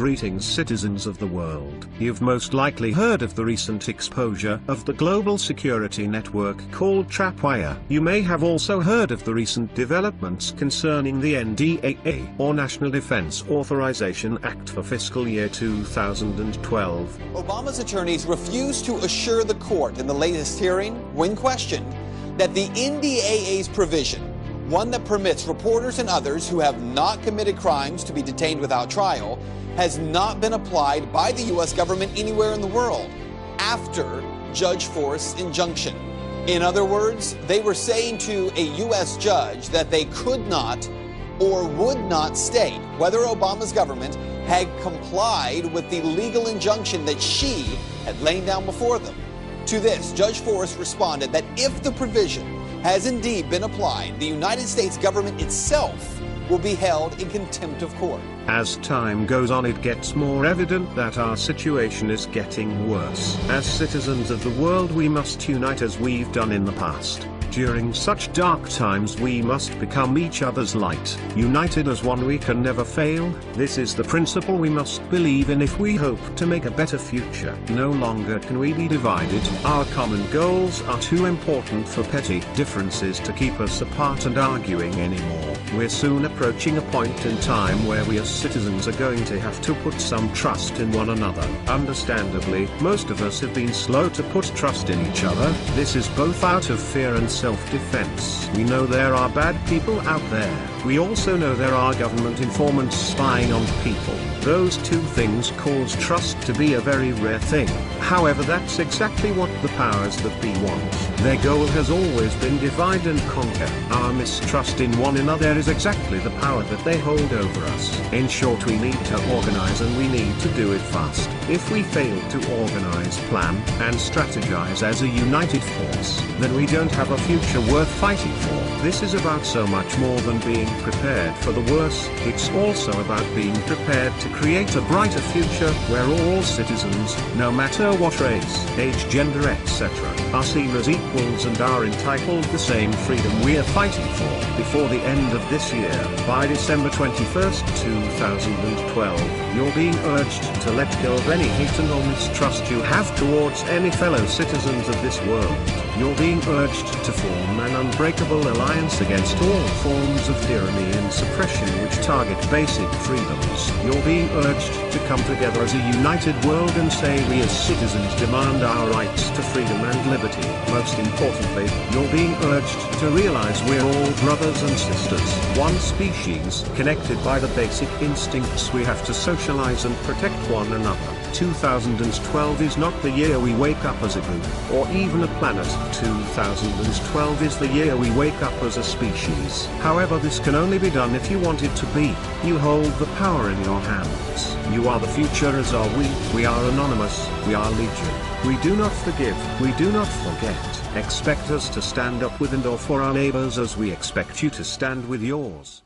Greetings citizens of the world. You've most likely heard of the recent exposure of the global security network called TrapWire. You may have also heard of the recent developments concerning the NDAA, or National Defense Authorization Act for Fiscal Year 2012. Obama's attorneys refused to assure the court in the latest hearing, when questioned, that the NDAA's provision, one that permits reporters and others who have not committed crimes to be detained without trial, has not been applied by the U.S. government anywhere in the world after Judge Forrest's injunction. In other words, they were saying to a U.S. judge that they could not or would not state whether Obama's government had complied with the legal injunction that she had laid down before them. To this, Judge Forrest responded that if the provision has indeed been applied, the United States government itself will be held in contempt of court. As time goes on, it gets more evident that our situation is getting worse. As citizens of the world, we must unite as we've done in the past. During such dark times we must become each other's light. United as one we can never fail. This is the principle we must believe in if we hope to make a better future. No longer can we be divided. Our common goals are too important for petty differences to keep us apart and arguing anymore. We're soon approaching a point in time where we as citizens are going to have to put some trust in one another. Understandably, most of us have been slow to put trust in each other. This is both out of fear and self-defense. We know there are bad people out there. We also know there are government informants spying on people. Those two things cause trust to be a very rare thing. However, that's exactly what the powers that be want. Their goal has always been divide and conquer. Our mistrust in one another is exactly the power that they hold over us. In short, we need to organize, and we need to do it fast. If we fail to organize, plan, and strategize as a united force, then we don't have a future worth fighting for. This is about so much more than being prepared for the worst. It's also about being prepared to create a brighter future where all citizens, no matter what race, age, gender, etc., are seen as equals and are entitled to the same freedom we are fighting for. Before the end of this year, by December 21st, 2012, you're being urged to let go of any hate and or mistrust you have towards any fellow citizens of this world. You're being urged to form an unbreakable alliance against all forms of tyranny and suppression which target basic freedoms. You're being urged to come together as a united world and say we as citizens demand our rights to freedom and liberty. Most importantly, you're being urged to realize we're all brothers and sisters, one species, connected by the basic instincts we have to socialize and protect one another. 2012 is not the year we wake up as a group, or even a planet. 2012 is the year we wake up as a species. However, this can only be done if you want it to be. You hold the power in your hands. You are the future, as are we. We are anonymous. We are legion. We do not forgive. We do not forget. Expect us to stand up with and or for our neighbors as we expect you to stand with yours.